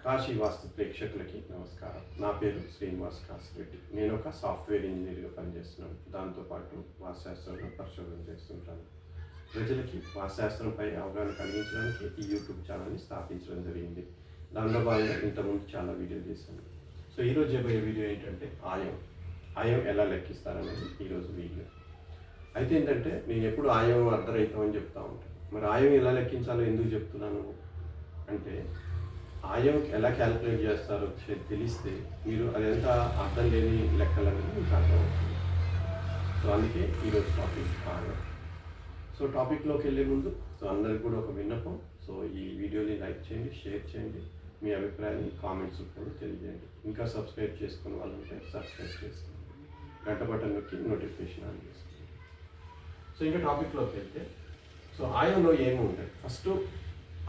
కాశీ వాస్తు ప్రేక్షకులకి నమస్కారం. నా పేరు శ్రీనివాస్ కాసిరెడ్డి. నేను ఒక సాఫ్ట్వేర్ ఇంజనీర్గా పనిచేస్తున్నాను. దాంతోపాటు వాస్తుశాస్త్రంలో పరిశోధన చేస్తుంటాను. ప్రజలకి వాస్తుశాస్త్రంపై అవగాహన కలిగించడానికి ఈ యూట్యూబ్ ఛానల్ని స్థాపించడం జరిగింది. దానిలో భాగంగా ఇంతకుముందు చాలా వీడియోలు చేశాను. సో ఈరోజు చెప్పే వీడియో ఏంటంటే ఆయం ఎలా లెక్కిస్తారనేది ఈరోజు వీడియో. అయితే ఏంటంటే నేను ఎప్పుడు ఆయం అర్ధరహితం అని చెప్తా ఉంటాను. మరి ఆయం ఎలా లెక్కించాలో ఎందుకు చెప్తున్నాను అంటే, ఆయం ఎలా క్యాలిక్యులేట్ చేస్తారో తెలిస్తే మీరు అదంతా అర్థం లేని లెక్కలనేది మీకు అర్థమవుతుంది. సో అందుకే ఈరోజు టాపిక్ ఆయం. సో టాపిక్లోకి వెళ్ళే ముందు అందరికి కూడా ఒక విన్నపం. సో ఈ వీడియోని లైక్ చేయండి, షేర్ చేయండి, మీ అభిప్రాయాన్ని కామెంట్స్ రూపంలో తెలియజేయండి. ఇంకా సబ్స్క్రైబ్ చేసుకునే వాళ్ళు ఉంటే సబ్స్క్రైబ్ చేసుకోండి, గంట బటన్ నొక్కి నోటిఫికేషన్ ఆన్ చేసుకోండి. సో ఇంకా టాపిక్లోకి వెళ్తే, సో ఆయంలో ఏమి ఉంటాయి? ఫస్ట్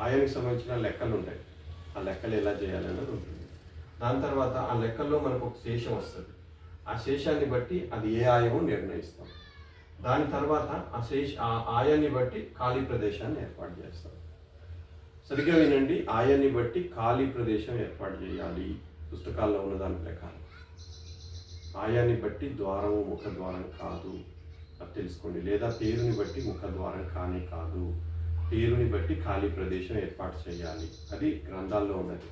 ఆయానికి సంబంధించిన లెక్కలు ఉంటాయి. ఆ లెక్కలు ఎలా చేయాలన్నది ఉంటుంది. దాని తర్వాత ఆ లెక్కల్లో మనకు ఒక శేషం వస్తుంది. ఆ శేషాన్ని బట్టి అది ఏ ఆయమో నిర్ణయిస్తాం. దాని తర్వాత ఆ ఆయాన్ని బట్టి ఖాళీ ప్రదేశాన్ని ఏర్పాటు చేస్తాం. సరిగ్గా వినండి, ఆయాన్ని బట్టి ఖాళీ ప్రదేశం ఏర్పాటు చేయాలి. పుస్తకాల్లో ఉన్న దాని ప్రకారం ఆయాన్ని బట్టి ద్వారము ముఖద్వారం కాదు, అది తెలుసుకోండి. లేదా పేరుని బట్టి ముఖద్వారం కానే కాదు, పేరుని బట్టి ఖాళీ ప్రదేశం ఏర్పాటు చేయాలి. అది గ్రంథాల్లో ఉన్నది.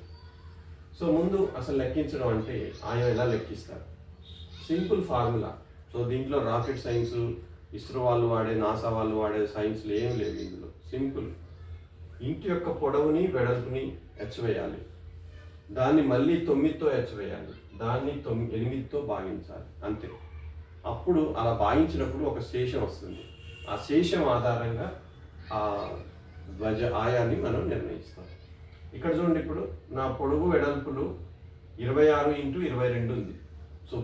సో ముందు అసలు లెక్కించడం అంటే ఆయం ఎలా లెక్కిస్తారు? Simple formula. సో దీంట్లో రాకెట్ సైన్స్, ఇస్రో వాళ్ళు వాడే, నాసా వాళ్ళు వాడే సైన్స్లు ఏం లేవు ఇందులో. సింపుల్. ఇంటి యొక్క పొడవుని వెడల్పుని హెచ్చవేయాలి, దాన్ని మళ్ళీ 9తో హెచ్చవేయాలి, దాన్ని 8తో భాగించాలి, అంతే. అప్పుడు అలా భాగించినప్పుడు ఒక శేషం వస్తుంది. ఆ శేషం ఆధారంగా ఆ ఆయాన్ని మనం నిర్ణయిస్తాం. ఇక్కడ చూడండి, ఇప్పుడు నా పొడవు వెడల్పులు 26x22 ఉంది. సో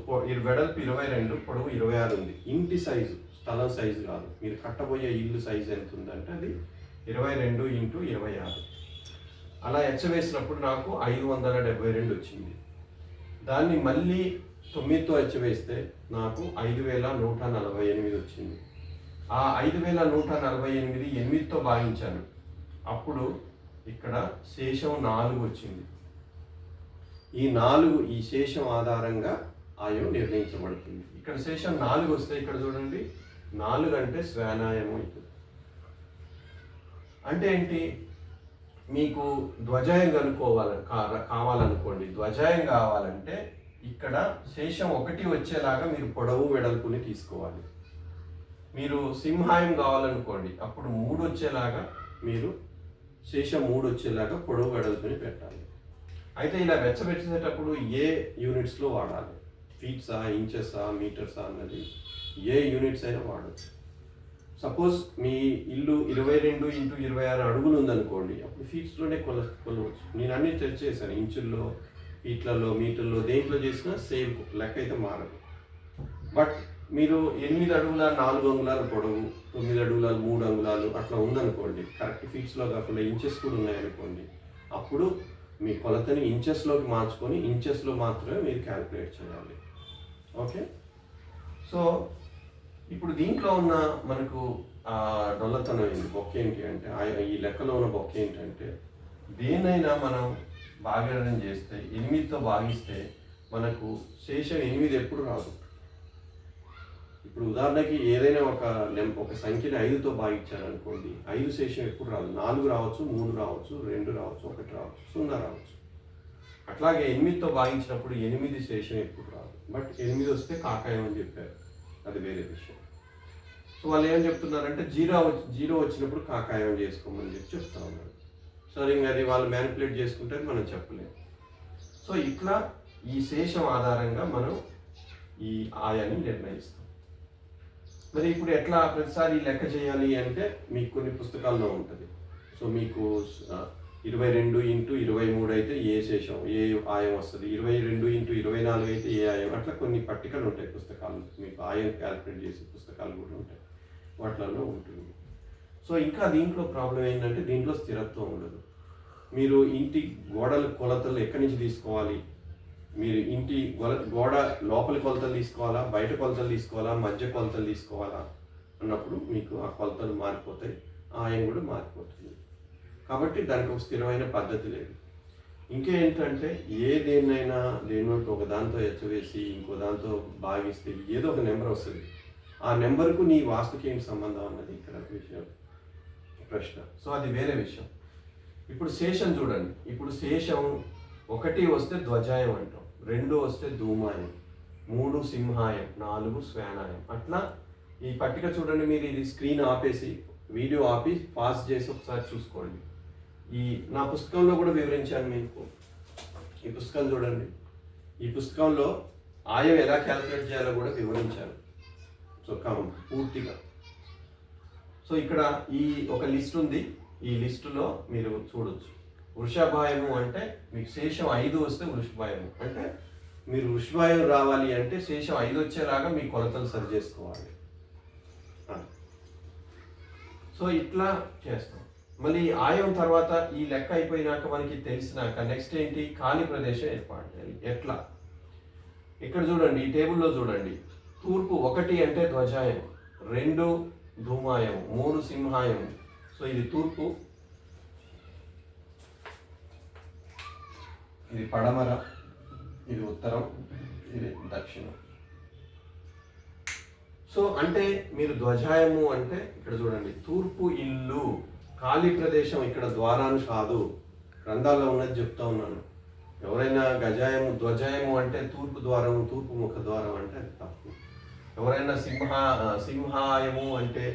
వెడల్పు 22, పొడవు 26 ఉంది. ఇంటి సైజు, స్థలం సైజు కాదు, మీరు కట్టబోయే ఇల్లు సైజు ఎంత ఉందంటే అది 22x26. అలా హెచ్చవేసినప్పుడు నాకు 572 వచ్చింది. దాన్ని మళ్ళీ 9తో హెచ్చవేస్తే నాకు 5148 వచ్చింది. ఆ 5148 8తో భాగించాను. అప్పుడు ఇక్కడ శేషం 4 వచ్చింది. ఈ శేషం ఆధారంగా ఆయం నిర్ణయించబడుతుంది. ఇక్కడ శేషం 4 వస్తే ఇక్కడ చూడండి, 4 అంటే శ్వానాయం అవుతుంది. అంటే ఏంటి? మీకు ధ్వజాయం కావాలనుకోండి. ధ్వజాయం కావాలంటే ఇక్కడ శేషం 1 వచ్చేలాగా మీరు పొడవు వెడల్పుని తీసుకోవాలి. మీరు సింహాయం కావాలనుకోండి, అప్పుడు 3 వచ్చేలాగా మీరు శేషం 3 వచ్చేలాగా పొడవు వెడల్పుని పెట్టాలి. అయితే ఇలా వెచ్చబెట్టేటప్పుడు ఏ యూనిట్స్లో వాడాలి? ఫీట్సా, ఇంచెసా, మీటర్సా అన్నది ఏ యూనిట్స్ అయినా వాడచ్చు. సపోజ్ మీ ఇల్లు 22x26 అడుగులు ఉందనుకోండి, అప్పుడు ఫీట్స్లోనే కొలవచ్చు. నేను అన్నీ చెక్ చేశాను, ఇంచుల్లో, ఫీట్లలో, మీటర్లో, దేంట్లో చేసినా సేమ్ లెక్క అయితే మారదు. బట్ మీరు 8 అడుగుల 4 అంగుళాలు పొడవు, 9 అడుగుల 3 అంగుళాలు అట్లా ఉందనుకోండి, కరెక్ట్ ఫీట్స్లో కాకుండా ఇంచెస్ కూడా ఉన్నాయనుకోండి, అప్పుడు మీ కొలతని ఇంచెస్లోకి మార్చుకొని ఇంచెస్లో మాత్రమే మీరు క్యాలిక్యులేట్ చేయాలి. ఓకే. సో ఇప్పుడు దీంట్లో ఉన్న మనకు డొల్లతనం ఏంటి, బొక్క ఏంటి అంటే, ఈ లెక్కలో ఉన్న బొక్క ఏంటంటే, దేన్నైనా మనం భాగీరథం చేస్తే 8తో భాగిస్తే మనకు శేషం 8 ఎప్పుడు రాదు. ఇప్పుడు ఉదాహరణకి ఏదైనా ఒక సంఖ్యని 5తో భాగించారనుకోండి, 5 శేషం ఎప్పుడు రాదు. 4 రావచ్చు, 3 రావచ్చు, 2 రావచ్చు, 1 రావచ్చు, 0 రావచ్చు. అట్లాగే 8తో భాగించినప్పుడు 8 శేషం ఎప్పుడు రాదు. బట్ 8 వస్తే కాకాయం అని చెప్పారు, అది వేరే విషయం. సో వాళ్ళు ఏం చెప్తున్నారంటే, జీరో వచ్చినప్పుడు కాకాయం చేసుకోమని చెప్తా ఉన్నారు. సరే, ఇంకా అది వాళ్ళు మ్యానిపులేట్ చేసుకుంటే మనం చెప్పలేము. సో ఇట్లా ఈ శేషం ఆధారంగా మనం ఈ ఆయాన్ని నిర్ణయిస్తాం. మరి ఇప్పుడు ఎట్లా ప్రతిసారి లెక్క చేయాలి అంటే, మీకు కొన్ని పుస్తకాల్లో ఉంటుంది. సో మీకు 22x23 అయితే ఏ శేషం, ఏ ఆయం వస్తుంది, 22x24 అయితే ఏ ఆయం, అట్లా కొన్ని పట్టికలు ఉంటాయి పుస్తకాలు. మీకు ఆయం క్యాలిక్యులేట్ చేసే పుస్తకాలు కూడా ఉంటాయి, వాటిలలో ఉంటుంది. సో ఇంకా దీంట్లో ప్రాబ్లం ఏంటంటే, దీంట్లో స్థిరత్వం ఉండదు. మీరు ఇంటి గోడల కొలతలు ఎక్కడి నుంచి తీసుకోవాలి? మీరు ఇంటి గోడ లోపలి కొలతలు తీసుకోవాలా, బయట కొలతలు తీసుకోవాలా, మధ్య కొలతలు తీసుకోవాలా అన్నప్పుడు మీకు ఆ కొలతలు మారిపోతాయి, ఆయం కూడా మారిపోతుంది. కాబట్టి దానికి ఒక స్థిరమైన పద్ధతి లేదు. ఇంకేంటంటే దేన్నైనా దేన్నోటి ఒక దాంతో ఎచ్చవేసి ఇంకో దాంతో భాగిస్తే ఏదో ఒక నెంబర్ వస్తుంది. ఆ నెంబర్కు నీ వాస్తుకి ఏంటి సంబంధం అన్నది ఇక్కడ విషయం ప్రశ్న. సో అది వేరే విషయం. ఇప్పుడు శేషం చూడండి. ఇప్పుడు శేషం 1 వస్తే ధ్వజాయం అంటాం, 2 వస్తే ధూమాయం, 3 సింహాయం, 4 శ్వేనాయం. అట్లా ఈ పట్టిక చూడండి. మీరు ఇది స్క్రీన్ ఆపేసి వీడియో ఆపి పాస్ చేసి ఒకసారి చూసుకోండి. ఈ నా పుస్తకంలో కూడా వివరించాను మీకు. ఈ పుస్తకం చూడండి. ఈ పుస్తకంలో ఆయం ఎలా క్యాలిక్యులేట్ చేయాలో కూడా వివరించాను. సో పూర్తిగా. సో ఇక్కడ ఈ ఒక లిస్ట్ ఉంది. ఈ లిస్టులో మీరు చూడొచ్చు. వృషభాయము అంటే మీకు శేషం 5 వస్తే వృషభాయము అంటే మీరు వృషభాయం రావాలి అంటే శేషం 5 వచ్చేలాగా మీ కొలతలు సరి చేసుకోవాలి. సో ఇట్లా చేస్తాం. మళ్ళీ ఆయం తర్వాత ఈ లెక్క అయిపోయినాక మనకి తెలిసినాక నెక్స్ట్ ఏంటి, ఖాళీ ప్రదేశం ఏర్పాటు చేయాలి. ఎట్లా? ఇక్కడ చూడండి, ఈ టేబుల్లో చూడండి. తూర్పు 1 అంటే ధ్వజాయం, 2 ధూమాయం, 3 సింహాయం. సో ఇది తూర్పు, ఇది పడమర, ఇది ఉత్తరం, ఇది దక్షిణం. సో అంటే మీరు ధ్వజాయము అంటే ఇక్కడ చూడండి, తూర్పు ఇల్లు, ఖాళీ ప్రదేశం. ఇక్కడ ద్వారాన్ని కాదు, గ్రంథాల్లో ఉన్నది చెప్తా ఉన్నాను. ఎవరైనా ధ్వజాయము అంటే తూర్పు ద్వారం, తూర్పు ముఖ ద్వారం అంటే అది తప్పు. ఎవరైనా సింహాయము అంటే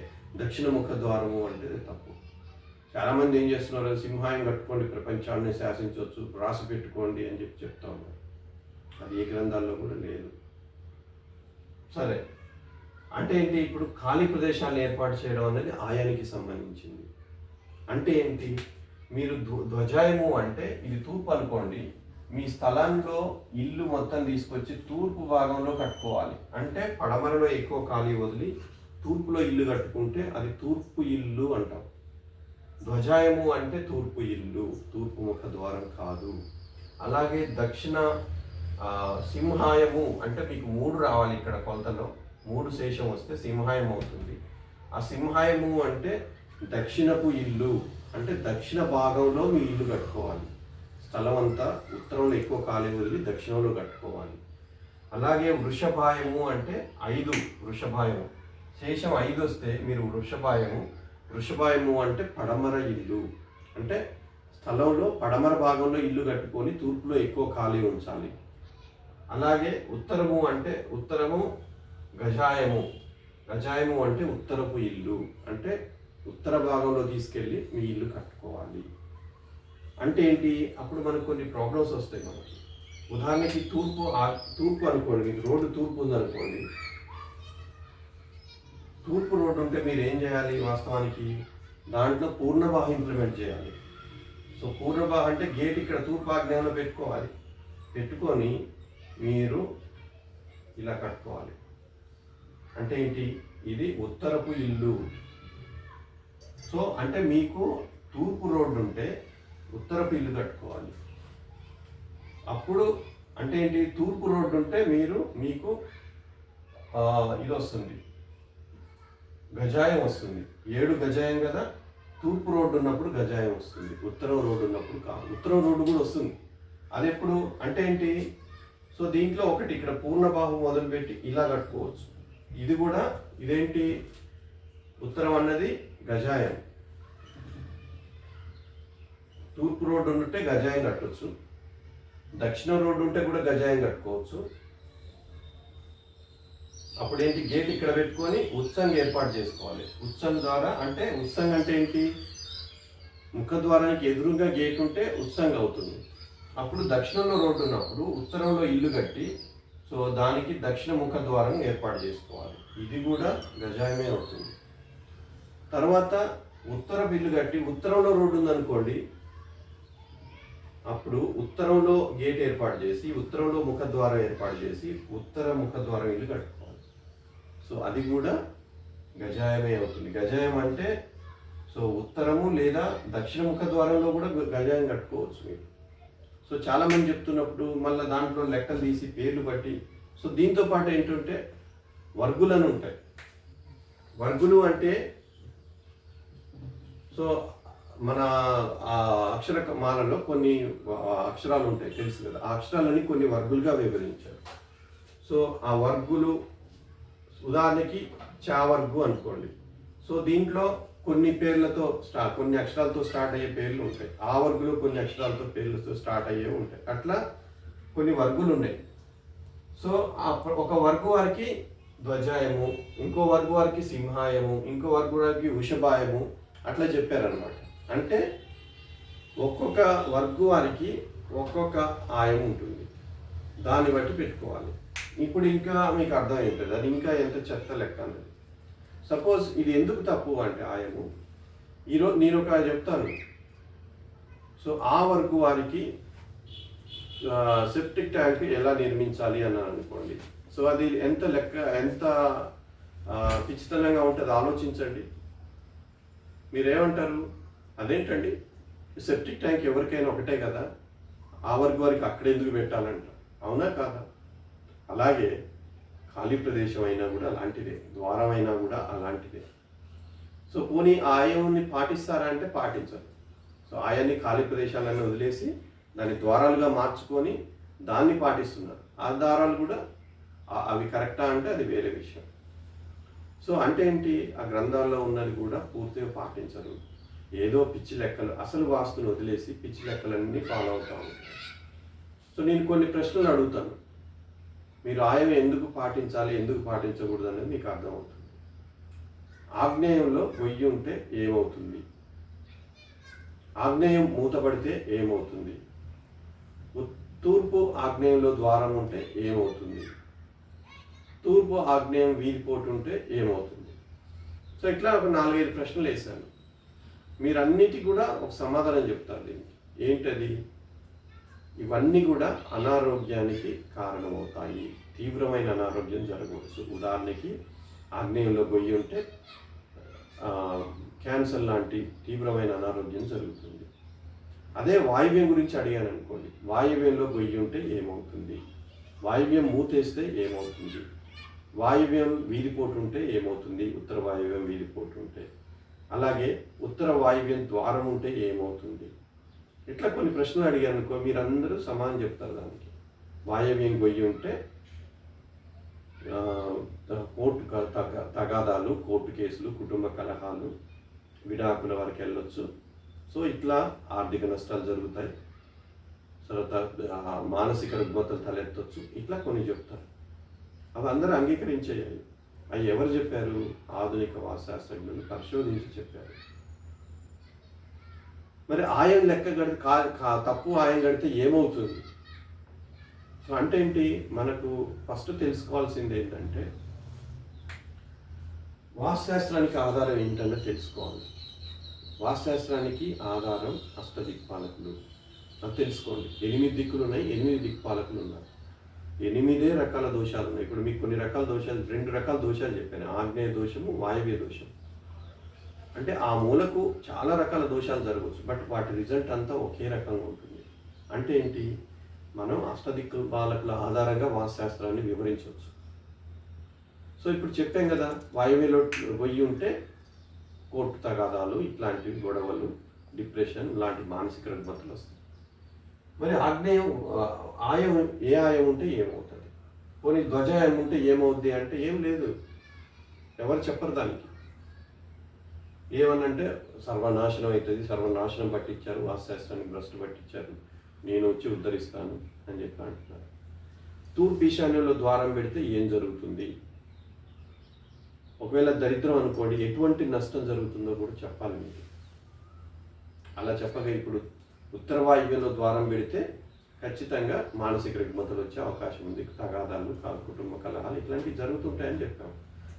దక్షిణ ముఖ ద్వారము అంటే తప్పు. చాలామంది ఏం చేస్తున్నారు, సింహాయం కట్టుకోండి ప్రపంచాన్ని శాసించవచ్చు, రాసి పెట్టుకోండి అని చెప్తా ఉన్నారు. అది ఏ గ్రంథాల్లో కూడా లేదు. సరే, అంటే ఏంటి, ఇప్పుడు ఖాళీ ప్రదేశాలను ఏర్పాటు చేయడం అనేది ఆయానికి సంబంధించింది. అంటే ఏంటి, మీరు ధ్వజాయము అంటే ఇది తూర్పు అనుకోండి, మీ స్థలంలో ఇల్లు మొత్తం తీసుకొచ్చి తూర్పు భాగంలో కట్టుకోవాలి. అంటే పడమరలో ఎక్కువ ఖాళీ వదిలి తూర్పులో ఇల్లు కట్టుకుంటే అది తూర్పు ఇల్లు అంటాం. ధ్వజాయము అంటే తూర్పు ఇల్లు, తూర్పు ముఖ ద్వారం కాదు. అలాగే దక్షిణ సింహాయము అంటే మీకు 3 రావాలి. ఇక్కడ కొలతలో 3 శేషం వస్తే సింహాయం అవుతుంది. ఆ సింహాయము అంటే దక్షిణపు ఇల్లు, అంటే దక్షిణ భాగంలో మీ ఇల్లు కట్టుకోవాలి. స్థలం అంతా ఉత్తరంలో ఎక్కువ ఖాళీ వదిలి దక్షిణంలో కట్టుకోవాలి. అలాగే వృషభాయము అంటే 5 వృషభాయము, శేషం 5 వస్తే మీరు వృషభాయము అంటే పడమర ఇల్లు, అంటే స్థలంలో పడమర భాగంలో ఇల్లు కట్టుకొని తూర్పులో ఎక్కువ ఖాళీ ఉంచాలి. అలాగే ఉత్తరము అంటే ఉత్తరము గజాయము అంటే ఉత్తరపు ఇల్లు, అంటే ఉత్తర భాగంలో తీసుకెళ్ళి మీ ఇల్లు కట్టుకోవాలి. అంటే ఏంటి, అప్పుడు మనకు కొన్ని ప్రాబ్లమ్స్ వస్తాయి మనకి. ఉదాహరణకి తూర్పు అనుకోండి, మీకు రోడ్డు తూర్పు ఉందనుకోండి. తూర్పు రోడ్డు ఉంటే మీరు ఏం చేయాలి, వాస్తవానికి దాంట్లో పూర్ణబాహు ఇంప్లిమెంట్ చేయాలి. సో పూర్ణబాహు అంటే గేట్ ఇక్కడ తూర్పు ఆగ్నేయంలో పెట్టుకొని మీరు ఇలా కట్టుకోవాలి. అంటే ఏంటి, ఇది ఉత్తరపు ఇల్లు. సో అంటే మీకు తూర్పు రోడ్డు ఉంటే ఉత్తరపు ఇల్లు కట్టుకోవాలి. అప్పుడు అంటే ఏంటి, తూర్పు రోడ్డు ఉంటే మీకు ఇది వస్తుంది, గజాయం వస్తుంది. 7 గజాయం కదా, తూర్పు రోడ్డు ఉన్నప్పుడు గజాయం వస్తుంది, ఉత్తరం రోడ్డు ఉన్నప్పుడు కాదు. ఉత్తరం రోడ్డు కూడా వస్తుంది. అది ఎప్పుడు అంటే ఏంటి, సో దీంట్లో ఒకటి ఇక్కడ పూర్ణబాహు మొదలుపెట్టి ఇలా కట్టుకోవచ్చు. ఇది కూడా ఇదేంటి, ఉత్తరం అన్నది గజాయం. తూర్పు రోడ్డు ఉంటే గజాయం కట్టవచ్చు, దక్షిణ రోడ్డు ఉంటే కూడా గజాయం కట్టుకోవచ్చు. అప్పుడు ఏంటి, గేట్ ఇక్కడ పెట్టుకొని ఉత్సంగ ఏర్పాటు చేసుకోవాలి. ఉత్సంగ ద్వారా అంటే ఉత్సంగ అంటే ఏంటి, ముఖద్వారానికి ఎదురుగా గేట్ ఉంటే ఉత్సంగ అవుతుంది. అప్పుడు దక్షిణంలో రోడ్డు ఉన్నప్పుడు ఉత్తరంలో ఇల్లు కట్టి సో దానికి దక్షిణ ముఖ ద్వారం ఏర్పాటు చేసుకోవాలి. ఇది కూడా గజాయమే అవుతుంది. తర్వాత ఉత్తర ఇల్లు కట్టి ఉత్తరంలో రోడ్డు ఉందనుకోండి, అప్పుడు ఉత్తరంలో గేట్ ఏర్పాటు చేసి ఉత్తరంలో ముఖద్వారం ఏర్పాటు చేసి ఉత్తర ముఖద్వారం ఇల్లు కట్టుకోవాలి. సో అది కూడా గజాయమే అవుతుంది. గజాయం అంటే సో ఉత్తరము లేదా దక్షిణ ముఖద్వారంలో కూడా గజాయం కట్టుకోవచ్చు మీరు. సో చాలామంది చెప్తున్నప్పుడు మళ్ళీ దాంట్లో లెక్కలు తీసి పేర్లు బట్టి. సో దీంతో పాటు ఏంటంటే వర్గులను ఉంటాయి. వర్గులు అంటే సో మన ఆ అక్షరమాలలో కొన్ని అక్షరాలు ఉంటాయి తెలుసు కదా, ఆ అక్షరాలని కొన్ని వర్గులుగా విభజించారు. సో ఆ వర్గులు ఉదాహరణకి చా వర్గు అనుకోండి. సో దీంట్లో కొన్ని పేర్లతో కొన్ని అక్షరాలతో స్టార్ట్ అయ్యే పేర్లు ఉంటాయి. ఆ వర్గులు కొన్ని అక్షరాలతో పేర్లతో స్టార్ట్ అయ్యే ఉంటాయి. అట్లా కొన్ని వర్గులు ఉన్నాయి. సో ఒక వర్గు వారికి ధ్వజాయము, ఇంకో వర్గు వారికి సింహాయము, ఇంకో వర్గు వారికి వృషభాయము, అట్లా చెప్పారనమాట. అంటే ఒక్కొక్క వర్గు వారికి ఒక్కొక్క ఆయం ఉంటుంది, దాన్ని బట్టి పెట్టుకోవాలి. ఇప్పుడు ఇంకా మీకు అర్థమైంటుంది అది ఇంకా ఎంత చెత్త లెక్క అన్నది. సపోజ్ ఇది ఎందుకు తప్పు అంటే ఆయము, ఈరోజు నేను ఒక చెప్తాను. సో ఆ వర్గు వారికి సెప్టిక్ ట్యాంక్ ఎలా నిర్మించాలి అన్నాను అనుకోండి. సో అది ఎంత పిచ్చితనంగా ఉంటుంది ఆలోచించండి. మీరేమంటారు, అదేంటండి సెప్టిక్ ట్యాంక్ ఎవరికైనా ఒకటే కదా, ఆ వర్గు వారికి అక్కడ ఎందుకు పెట్టాలంట, అవునా కాదా? అలాగే ఖాళీ ప్రదేశం అయినా కూడా అలాంటిదే, ద్వారం అయినా కూడా అలాంటిదే. సో పోనీ ఆయాన్ని పాటిస్తారా అంటే పాటించరు. సో ఆయాన్ని ఖాళీ ప్రదేశాలను వదిలేసి దాన్ని ద్వారాలుగా మార్చుకొని దాన్ని పాటిస్తున్నారు. ఆ ద్వారాలు కూడా అవి కరెక్టా అంటే అది వేరే విషయం. సో అంటే ఏంటి, ఆ గ్రంథాల్లో ఉన్నది కూడా పూర్తిగా పాటించరు. ఏదో పిచ్చి లెక్కలు, అసలు వాస్తుని వదిలేసి పిచ్చి లెక్కలన్నీ ఫాలో అవుతా ఉంటారు. సో నేను కొన్ని ప్రశ్నలు అడుగుతాను, మీరు ఆయం ఎందుకు పాటించాలి ఎందుకు పాటించకూడదు అనేది మీకు అర్థమవుతుంది. ఆగ్నేయంలో గొయ్యి ఉంటే ఏమవుతుంది, ఆగ్నేయం మూతపడితే ఏమవుతుంది, తూర్పు ఆగ్నేయంలో ద్వారం ఉంటే ఏమవుతుంది, తూర్పు ఆగ్నేయం వీధిపోటు ఉంటే ఏమవుతుంది. సో ఇట్లా ఒక 4-5 ప్రశ్నలు వేశాను. మీరన్నిటికీ కూడా ఒక సమాధానం చెప్తారు దీనికి. ఏంటది, ఇవన్నీ కూడా అనారోగ్యానికి కారణమవుతాయి, తీవ్రమైన అనారోగ్యం జరగవచ్చు. ఉదాహరణకి ఆగ్నేయంలో గొయ్యి ఉంటే క్యాన్సర్ లాంటి తీవ్రమైన అనారోగ్యం జరుగుతుంది. అదే వాయువ్యం గురించి అడిగాను అనుకోండి, వాయువ్యంలో గొయ్యి ఉంటే ఏమవుతుంది, వాయువ్యం మూతేస్తే ఏమవుతుంది, వాయువ్యం వీధిపోటు ఉంటే ఏమవుతుంది, ఉత్తర వాయువ్యం వీధిపోటు ఉంటే, అలాగే ఉత్తర వాయువ్యం ద్వారం ఉంటే ఏమవుతుంది. ఇట్లా కొన్ని ప్రశ్నలు అడిగాను అనుకో, మీరందరూ సమానం చెప్తారు దానికి. వాయువ్యం గొయ్యి ఉంటే కోర్టు తగాదాలు, కోర్టు కేసులు, కుటుంబ కలహాలు, విడాకుల వరకు వెళ్ళొచ్చు. సో ఇట్లా ఆర్థిక నష్టాలు జరుగుతాయి, తర్వాత మానసిక రుగ్మతలు తలెత్తవచ్చు. ఇట్లా కొన్ని చెప్తారు. అవి అందరూ అంగీకరించేయాలి. అవి ఎవరు చెప్పారు, ఆధునిక వాస్తుశాస్త్రజ్ఞులు పరిశోధించి చెప్పారు. మరి ఆయం లెక్క గడితే తప్పు ఆయం గడితే ఏమవుతుంది. సో అంటే ఏంటి, మనకు ఫస్ట్ తెలుసుకోవాల్సింది ఏంటంటే వాస్తుశాస్త్రానికి ఆధారం ఏంటంటే తెలుసుకోవాలి. వాస్తుశాస్త్రానికి ఆధారం అష్టదిక్పాలకులు, అది తెలుసుకోండి. 8 దిక్కులు ఉన్నాయి, 8 దిక్పాలకులు ఉన్నారు, 8 రకాల దోషాలు ఉన్నాయి. ఇప్పుడు మీకు కొన్ని రకాల దోషాలు, 2 రకాల దోషాలు చెప్పాను, ఆగ్నేయ దోషము, వాయువ్య దోషం. అంటే ఆ మూలకు చాలా రకాల దోషాలు జరగవచ్చు, బట్ వాటి రిజల్ట్ అంతా ఒకే రకంగా ఉంటుంది. అంటే ఏంటి, మనం అష్టదిక్పాలకుల ఆధారంగా వాస్తుశాస్త్రాన్ని వివరించవచ్చు. సో ఇప్పుడు చెప్పాం కదా, వాయువ్యలో గొయ్యి ఉంటే కోర్టు తగాదాలు, ఇట్లాంటివి గొడవలు, డిప్రెషన్ లాంటి మానసిక రుగ్మతలు వస్తాయి. మరి ఆగ్నేయం ఆయం, ఏ ఆయం ఉంటే ఏమవుతుంది, పోనీ ధ్వజాయం ఉంటే ఏమవుద్ది అంటే ఏం లేదు, ఎవరు చెప్పరు దానికి. ఏమనంటే సర్వనాశనం అవుతుంది, సర్వనాశనం పట్టించారు, వాస్తుశాస్త్రానికి భ్రష్టు పట్టించారు, నేను వచ్చి ఉద్ధరిస్తాను అని చెప్పి అంటున్నారు. తూర్పు ఈశాన్యంలో ద్వారం పెడితే ఏం జరుగుతుంది, ఒకవేళ దరిద్రం అనుకోండి ఎటువంటి నష్టం జరుగుతుందో కూడా చెప్పాలి మీకు. అలా చెప్పగా ఇప్పుడు ఉత్తర వాయువ్యంలో ద్వారం పెడితే ఖచ్చితంగా మానసిక రుగ్మతలు వచ్చే అవకాశం ఉంది, తగాదాలు, కుటుంబ కలహాలు ఇట్లాంటివి జరుగుతుంటాయని చెప్పాం.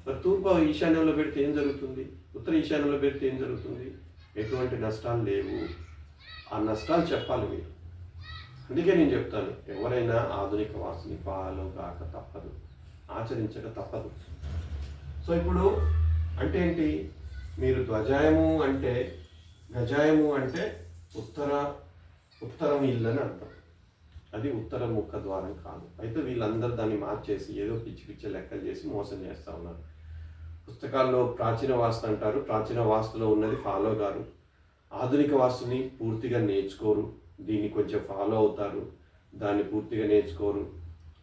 మరి తూర్పు ఈశాన్యంలో పెడితే ఏం జరుగుతుంది, ఉత్తర ఈశాన్యంలో పెడితే ఏం జరుగుతుంది, ఎటువంటి నష్టాలు లేవు. ఆ నష్టాలు చెప్పాలి మీరు. అందుకే నేను చెప్తాను, ఎవరైనా ఆధునిక వాస్తుని ఫాలో కాక తప్పదు, ఆచరించక తప్పదు. సో ఇప్పుడు అంటే ఏంటి, మీరు ధ్వజాయము అంటే, గజాయము అంటే ఉత్తరం ఇల్లు అని అర్థం, అది ఉత్తర ముఖ ద్వారం కాదు. అయితే వీళ్ళందరూ దాన్ని మార్చేసి ఏదో పిచ్చి పిచ్చి లెక్కలు చేసి మోసం చేస్తూ ఉన్నారు. పుస్తకాల్లో ప్రాచీన వాస్తు అంటారు, ప్రాచీన వాస్తులో ఉన్నది ఫాలో గారు, ఆధునిక వాస్తుని పూర్తిగా నేర్చుకోరు, దీన్ని కొంచెం ఫాలో అవుతారు, దాన్ని పూర్తిగా నేర్చుకోరు,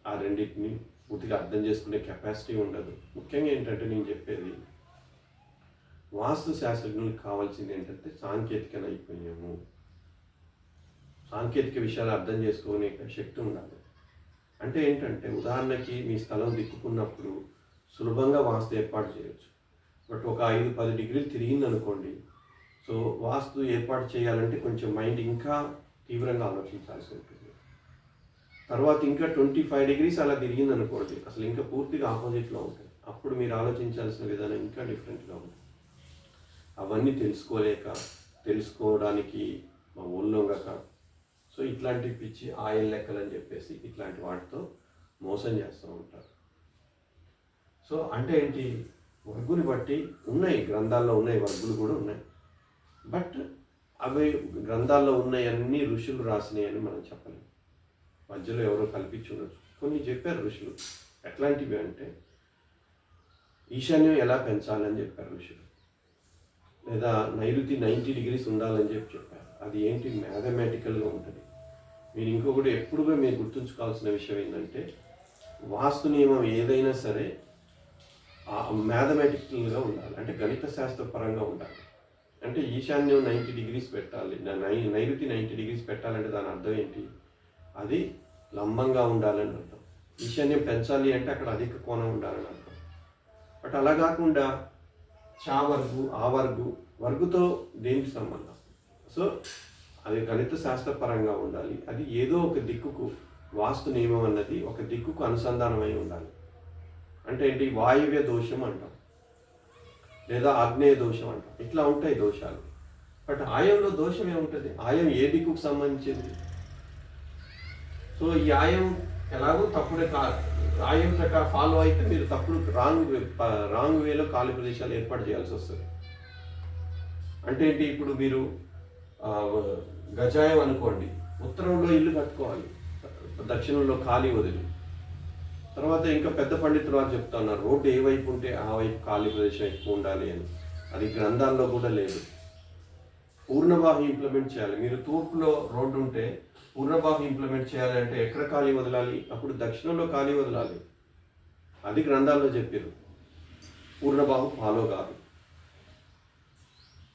ఆ రెండింటిని పూర్తిగా అర్థం చేసుకునే కెపాసిటీ ఉండదు. ముఖ్యంగా ఏంటంటే నేను చెప్పేది, వాస్తు శాస్త్రజ్ఞులకు కావాల్సింది ఏంటంటే సాంకేతిక నైపుణ్యము, సాంకేతిక విషయాలు అర్థం చేసుకునే శక్తి ఉండాలి. అంటే ఏంటంటే ఉదాహరణకి మీ స్థలం దిక్కుకున్నప్పుడు సులభంగా వాస్తు ఏర్పాటు చేయొచ్చు. బట్ ఒక 5-10 డిగ్రీలు తిరిగింది అనుకోండి, సో వాస్తు ఏర్పాటు చేయాలంటే కొంచెం మైండ్ ఇంకా తీవ్రంగా ఆలోచించాల్సి ఉంటుంది. తర్వాత ఇంకా 25 డిగ్రీస్ అలా తిరిగింది అనుకోండి, అసలు ఇంకా పూర్తిగా ఆపోజిట్లో ఉంటుంది. అప్పుడు మీరు ఆలోచించాల్సిన విధానం ఇంకా డిఫరెంట్గా ఉంటుంది. అవన్నీ తెలుసుకోవడానికి మా ఒళ్ళొంగక, సో ఇట్లాంటి పిచ్చి ఆయిల్ లెక్కలు అని చెప్పేసి ఇట్లాంటి వాటితో మోసం చేస్తూ ఉంటారు. సో అంటే ఏంటి, వర్గుని బట్టి ఉన్నాయి, గ్రంథాల్లో ఉన్నాయి, వర్గులు కూడా ఉన్నాయి. బట్ అవి గ్రంథాల్లో ఉన్నాయి అన్ని ఋషులు రాసినాయి అని మనం చెప్పలేము. మధ్యలో ఎవరో కల్పించి ఉండొచ్చు. కొన్ని చెప్పారు ఋషులు. ఎట్లాంటివి అంటే ఈశాన్యం ఎలా పెంచాలని చెప్పారు ఋషులు, లేదా నైరుతి 90 డిగ్రీస్ ఉండాలని చెప్పారు. అది ఏంటి, మ్యాథమెటికల్గా ఉంటుంది. మీరు ఇంకొకటి ఎప్పుడుగా మీరు గుర్తుంచుకోవాల్సిన విషయం ఏంటంటే, వాస్తు నియమం ఏదైనా సరే మ్యాథమెటికల్గా ఉండాలి, అంటే గణిత శాస్త్ర పరంగా ఉండాలి. అంటే ఈశాన్యం 90 డిగ్రీస్ పెట్టాలి, నైరుతి 90 డిగ్రీస్ పెట్టాలంటే దాని అర్థం ఏంటి, అది లంబంగా ఉండాలని అర్థం. ఈశాన్యం పెంచాలి అంటే అక్కడ అధిక కోణం ఉండాలని అర్థం. బట్ అలా కాకుండా వర్గుతో దేనికి సంబంధం? సో అది గణిత శాస్త్రపరంగా ఉండాలి. అది ఏదో ఒక దిక్కుకు, వాస్తు నియమం అన్నది ఒక దిక్కుకు అనుసంధానమై ఉండాలి. అంటే ఏంటి, వాయువ్య దోషం అంటాం, లేదా ఆగ్నేయ దోషం అంటాం. ఇట్లా ఉంటాయి దోషాలు. బట్ ఆయంలో దోషం ఏముంటుంది, ఆయం ఏ దిక్కుకు సంబంధించింది? సో ఈ ఆయం ఎలాగో తప్పుడే ఆయం ప్రకారం ఫాలో అయితే మీరు తప్పుడు రాంగ్ వేలో ఖాళీ ప్రదేశాలు ఏర్పాటు చేయాల్సి వస్తుంది. అంటే ఏంటి, ఇప్పుడు మీరు గజాయం అనుకోండి, ఉత్తరంలో ఇల్లు కట్టుకోవాలి, దక్షిణంలో ఖాళీ వదిలి. తర్వాత ఇంకా పెద్ద పండితులు వారు చెప్తా ఉన్నారు, రోడ్డు ఏ వైపు ఉంటే ఆ వైపు ఖాళీ ప్రదేశం ఎక్కువ ఉండాలి అని. అది గ్రంథాల్లో కూడా లేదు. పూర్ణబాహు ఇంప్లిమెంట్ చేయాలి. మీరు తూర్పులో రోడ్డు ఉంటే పూర్ణబాహు ఇంప్లిమెంట్ చేయాలి అంటే ఎక్కడ ఖాళీ వదలాలి, అప్పుడు దక్షిణంలో ఖాళీ వదలాలి. అది గ్రంథాల్లో చెప్పారు. పూర్ణబాహు ఫాలో కాదు.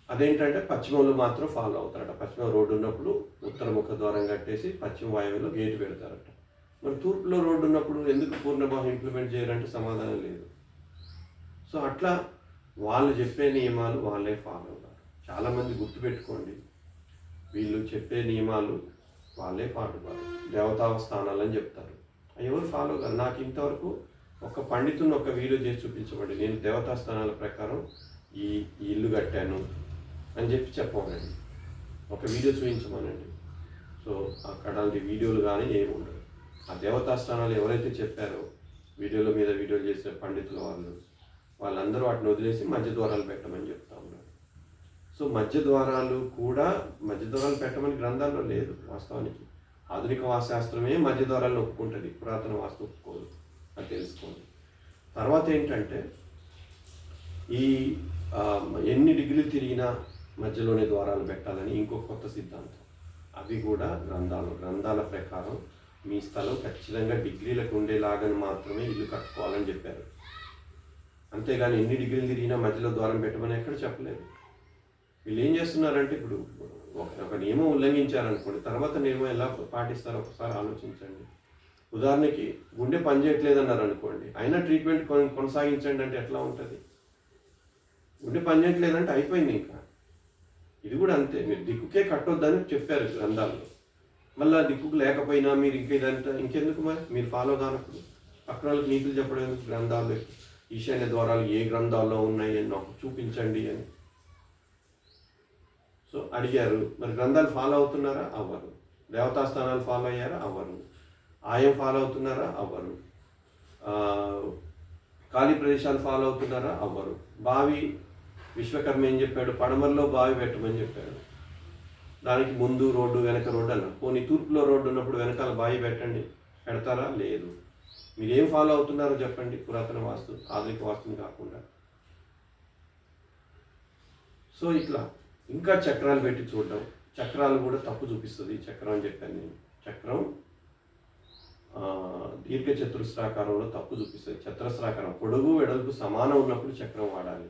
అదేంటంటే పశ్చిమంలో మాత్రం ఫాలో అవుతారట. పశ్చిమ రోడ్డు ఉన్నప్పుడు ఉత్తర ముఖ ద్వారం కట్టేసి పశ్చిమ వాయువులో గేటు పెడతారట. మరి తూర్పులో రోడ్డు ఉన్నప్పుడు ఎందుకు పూర్ణబాహు ఇంప్లిమెంట్ చేయాలంటే సమాధానం లేదు. సో అట్లా వాళ్ళు చెప్పే నియమాలు వాళ్ళే ఫాలో అవుతారు. చాలామంది గుర్తుపెట్టుకోండి, వీళ్ళు చెప్పే నియమాలు వాళ్ళే ఫాలో అవుతారు. దేవతాస్థానాలు అని చెప్తారు, ఎవరు ఫాలో కాదు. నాకు ఇంతవరకు ఒక పండితుని ఒక వీడియో చేసి చూపించబడి, నేను దేవతాస్థానాల ప్రకారం ఈ ఇల్లు కట్టాను అని చెప్పమనండి, ఒక వీడియో చూపించమనండి. సో అక్కడ అలాంటి వీడియోలు కానీ ఏమి ఉండదు. ఆ దేవతాస్థానాలు ఎవరైతే చెప్పారో వీడియోల మీద వీడియోలు చేసిన పండితుల వాళ్ళందరూ వాటిని వదిలేసి మధ్య ద్వారాలు పెట్టమని చెప్తా ఉన్నారు. సో మధ్య ద్వారాలు పెట్టమని గ్రంథాల్లో లేదు. వాస్తవానికి ఆధునిక వాస్తుశాస్త్రమే మధ్య ద్వారాలను ఒప్పుకుంటుంది, పురాతన వాస్తు ఒప్పుకోదు. అది తెలుసుకోండి. తర్వాత ఏంటంటే, ఈ ఎన్ని డిగ్రీలు తిరిగినా మధ్యలోనే ద్వారాలు పెట్టాలని ఇంకొక కొత్త సిద్ధాంతం. అవి కూడా గ్రంథాల ప్రకారం మీ స్థలం ఖచ్చితంగా డిగ్రీలకు ఉండేలాగా మాత్రమే ఇల్లు కట్టుకోవాలని చెప్పారు. అంతేగాని ఎన్ని డిగ్రీలు తిరిగినా మధ్యలో ద్వారం పెట్టమని ఎక్కడ చెప్పలేదు. వీళ్ళు ఏం చేస్తున్నారంటే, ఇప్పుడు ఒక నియమం ఉల్లంఘించారనుకోండి, తర్వాత నియమం ఎలా పాటిస్తారో ఒకసారి ఆలోచించండి. ఉదాహరణకి గుండె పనిచేయట్లేదన్నారు అనుకోండి, అయినా ట్రీట్మెంట్ కొనసాగించండి అంటే ఎట్లా ఉంటుంది? గుండె పనిచేయట్లేదంటే అయిపోయింది. ఇంకా ఇది కూడా అంతే. మీరు దిక్కుకే కట్టొద్దని చెప్పారు గ్రంథాల్లో. మళ్ళీ దిక్కుకు లేకపోయినా మీరు ఇంకెందుకు మరి మీరు ఫాలో కానప్పుడు పక్కన వాళ్ళకి నీతులు చెప్పడం ఎందుకు? గ్రంథాలు ఈశాన్య ద్వారాలు ఏ గ్రంథాల్లో ఉన్నాయి అని నాకు చూపించండి అని. సో అడిగారు, మరి గ్రంథాలు ఫాలో అవుతున్నారా? అవ్వరు. దేవతాస్థానాలు ఫాలో అయ్యారా? అవ్వరు. ఆయం ఫాలో అవుతున్నారా? అవ్వరు. ఖాళీ ప్రదేశాలు ఫాలో అవుతున్నారా? అవ్వరు. బావి విశ్వకర్మ ఏం చెప్పాడు? పడమరలో బావి పెట్టమని చెప్పాడు. దానికి ముందు రోడ్డు వెనక రోడ్డు అన్నారు. పోనీ తూర్పులో రోడ్డు ఉన్నప్పుడు వెనకాల బావి పెట్టండి, పెడతారా? లేదు. మీరు ఏం ఫాలో అవుతున్నారో చెప్పండి, పురాతన వాస్తు ఆధునిక వాస్తుని కాకుండా. సో ఇట్లా ఇంకా చక్రాలు పెట్టి చూడడం, చక్రాలు కూడా తప్పు చూపిస్తుంది. చక్రం అని చెప్పాను నేను. చక్రం దీర్ఘ చతురస్రాకారంలో తప్పు చూపిస్తుంది. చతురస్రాకారం పొడుగు వెడల్పు సమానం ఉన్నప్పుడు చక్రం వాడాలి.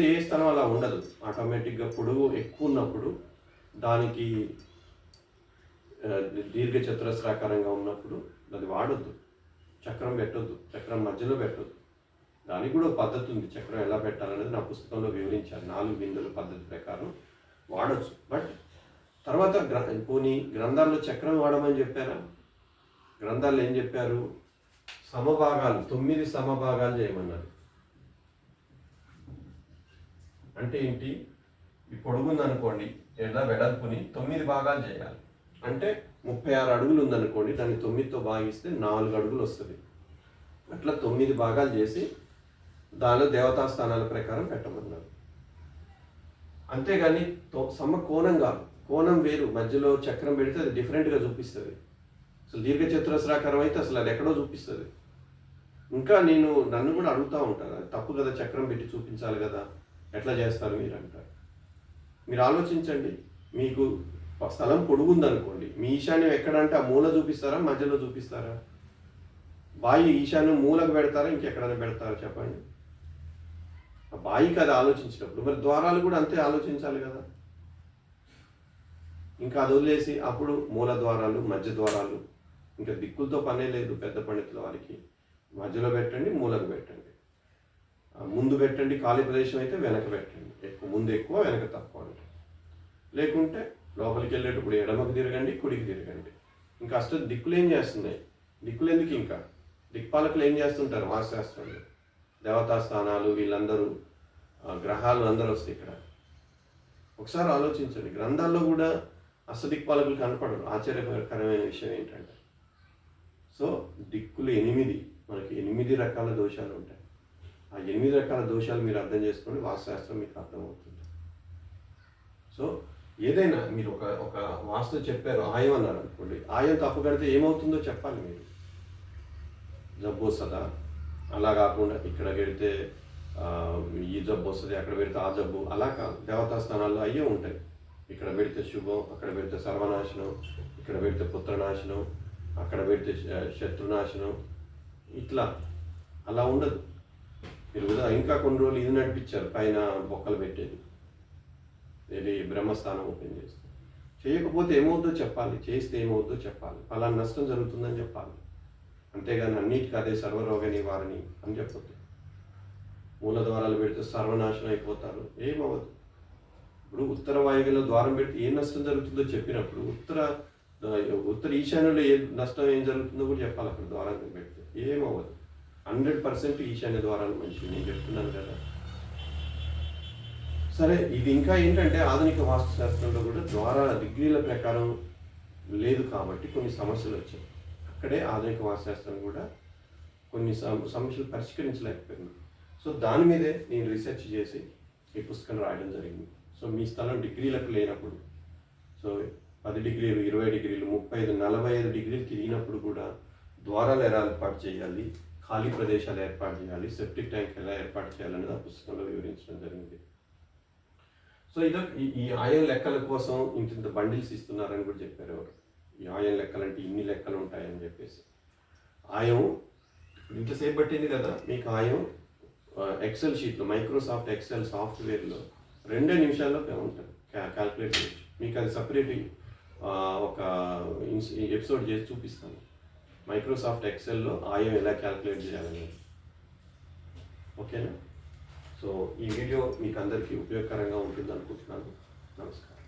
ఏ స్థలం అలా ఉండదు. ఆటోమేటిక్గా పొడుగు ఎక్కువ ఉన్నప్పుడు దానికి దీర్ఘ చతురస్రాకారంగా ఉన్నప్పుడు అది వాడొద్దు. చక్రం పెట్టొద్దు, చక్రం మధ్యలో పెట్టొద్దు. దానికి కూడా పద్ధతి ఉంది. చక్రం ఎలా పెట్టాలనేది నా పుస్తకంలో వివరించాను. 4 బిందుల పద్ధతి ప్రకారం వాడచ్చు. బట్ తర్వాత పోనీ గ్రంథాల్లో చక్రం వాడమని చెప్పారా? గ్రంథాల్లో ఏం చెప్పారు? సమభాగాలు 9 సమభాగాలు చేయమన్నారు. అంటే ఏంటి? ఈ పొడుగుందనుకోండి, ఎలా వెడల్పుని 9 భాగాలు చేయాలి. అంటే 36 అడుగులు ఉందనుకోండి, దాన్ని 9తో భాగిస్తే 4 అడుగులు వస్తుంది. అట్లా 9 భాగాలు చేసి దానిలో దేవతా స్థానాల ప్రకారం పెట్టమన్నారు. అంతేగాని కోణం కాదు. కోణం వేరు, మధ్యలో చక్రం పెడితే అది డిఫరెంట్గా చూపిస్తుంది. అసలు దీర్ఘ చతురస్రాకారం అయితే అసలు అది ఎక్కడో చూపిస్తుంది. ఇంకా నన్ను కూడా అడుగుతూ ఉంటారు, అది తప్పు కదా, చక్రం పెట్టి చూపించాలి కదా, ఎట్లా చేస్తారు మీరు అంటారు. మీరు ఆలోచించండి. మీకు స్థలం పొడుగుందనుకోండి, మీ ఈశాన్యం ఎక్కడంటే ఆ మూల చూపిస్తారా, మధ్యలో చూపిస్తారా? బాయి ఈశాన్యం మూలకు పెడతారా, ఇంకెక్కడైనా పెడతారా చెప్పండి? ఆ బాయికి అది ఆలోచించినప్పుడు మరి ద్వారాలు కూడా అంతే ఆలోచించాలి కదా. ఇంకా అది వదిలేసి అప్పుడు మూల ద్వారాలు, మధ్య ద్వారాలు, ఇంకా దిక్కులతో పనే లేదు పెద్ద పండితుల వారికి. మధ్యలో పెట్టండి, మూలకు పెట్టండి, ముందు పెట్టండి. ఖాళీ ప్రదేశం అయితే వెనక పెట్టండి. ముందు ఎక్కువ, వెనక తక్కువ అంటే. లేకుంటే లోపలికి వెళ్ళేటప్పుడు ఎడమకు తిరగండి, కుడికి తిరగండి. ఇంకా దిక్కులు ఏం చేస్తున్నాయి? దిక్కులు ఎందుకు? ఇంకా దిక్పాలకులు ఏం చేస్తుంటారు? వాస్తుశాస్త్రంలో దేవతా స్థానాలు, వీళ్ళందరూ గ్రహాలు అందరూ వస్తాయి ఇక్కడ. ఒకసారి ఆలోచించండి. గ్రంథాల్లో కూడా అష్టదిక్పాలకులు కనపడరు. ఆశ్చర్యకరమైన విషయం ఏంటంటే, సో దిక్కులు 8, మనకి 8 రకాల దోషాలు ఉంటాయి. ఆ 8 రకాల దోషాలు మీరు అర్థం చేసుకోండి, వాస్తుశాస్త్రం మీకు అర్థమవుతుంది. సో ఏదైనా మీరు ఒక వాస్తు చెప్పారు, ఆయం అన్నారు అనుకోండి, ఆయం తప్పు కడితే ఏమవుతుందో చెప్పాలి మీరు. జబ్బు వస్తుందా? అలా కాకుండా ఇక్కడ పెడితే ఈ జబ్బు వస్తుంది, అక్కడ పెడితే ఆ జబ్బు, అలా కాదు. దేవతా స్థానాల్లో అయ్యే ఉంటాయి. ఇక్కడ పెడితే శుభం, అక్కడ పెడితే సర్వనాశనం, ఇక్కడ పెడితే పుత్రనాశనం, అక్కడ పెడితే శత్రునాశనం, ఇట్లా అలా ఉండదు. మీరు కూడా ఇంకా కొన్ని రోజులు ఇది నడిపించారు, పైన బొక్కలు పెట్టేది, ఇది బ్రహ్మస్థానం ఓపెన్ చేస్తే. చేయకపోతే ఏమవుద్దో చెప్పాలి, చేస్తే ఏమవుద్దో చెప్పాలి, అలా నష్టం జరుగుతుందని చెప్పాలి. అంతేగాని అన్నిటికీ అదే సర్వరోగ నివారణి అని చెప్పొద్దు. మూల ద్వారాలు పెడితే సర్వనాశనం అయిపోతారు, ఏమవ్వదు. ఇప్పుడు ఉత్తర వాయువ్యంలో ద్వారం పెడితే ఏం నష్టం జరుగుతుందో చెప్పినప్పుడు ఉత్తర ఈశాన్యంలో నష్టం ఏం జరుగుతుందో కూడా చెప్పాలి. అక్కడ ద్వారం పెడితే ఏమవ్వదు. 100% ఈశాన్య ద్వారాలు మంచివి, నేను చెప్తున్నాను కదా. సరే, ఇది ఇంకా ఏంటంటే ఆధునిక వాస్తుశాస్త్రంలో కూడా ద్వారాల డిగ్రీల ప్రకారం లేదు కాబట్టి కొన్ని సమస్యలు వచ్చాయి. అక్కడే ఆధునిక వాస్తుశాస్త్రం కూడా కొన్ని సమస్యలు పరిష్కరించలేకపోయింది. సో దాని మీదే నేను రీసెర్చ్ చేసి ఈ పుస్తకం రాయడం జరిగింది. సో మీ స్థలం డిగ్రీలకు లేనప్పుడు, సో 10 డిగ్రీలు, 20 డిగ్రీలు, 35, 45 డిగ్రీలు తిరిగినప్పుడు కూడా ద్వారాలు ఎలా ఏర్పాటు చేయాలి, ఖాళీ ప్రదేశాలు ఏర్పాటు చేయాలి, సెప్టిక్ ట్యాంక్ ఎలా ఏర్పాటు చేయాలనేది ఆ పుస్తకంలో వివరించడం జరిగింది. సో ఈ ఆయం లెక్కల కోసం ఇంత బండిల్స్ ఇస్తున్నారని కూడా చెప్పారు ఎవరు. ఈ ఆయం లెక్కలు అంటే ఇన్ని లెక్కలు ఉంటాయని చెప్పేసి. ఆయం ఇంతసేపు పట్టింది కదా మీకు. ఆయం ఎక్సెల్ షీట్లో, మైక్రోసాఫ్ట్ ఎక్సెల్ సాఫ్ట్వేర్లో 2 నిమిషాల్లో ఉంటుంది, క్యాల్కులేట్ చేయొచ్చు. మీకు అది సపరేట్ ఒక ఎపిసోడ్ చేసి చూపిస్తాను. మైక్రోసాఫ్ట్ ఎక్సెల్లో ఆయం ఎలా క్యాల్కులేట్ చేయాలనేది. ఓకేనా? సో ఈ వీడియో మీకు అందరికీ ఉపయోగకరంగా ఉంటుంది అనుకుంటున్నాను. నమస్కారం.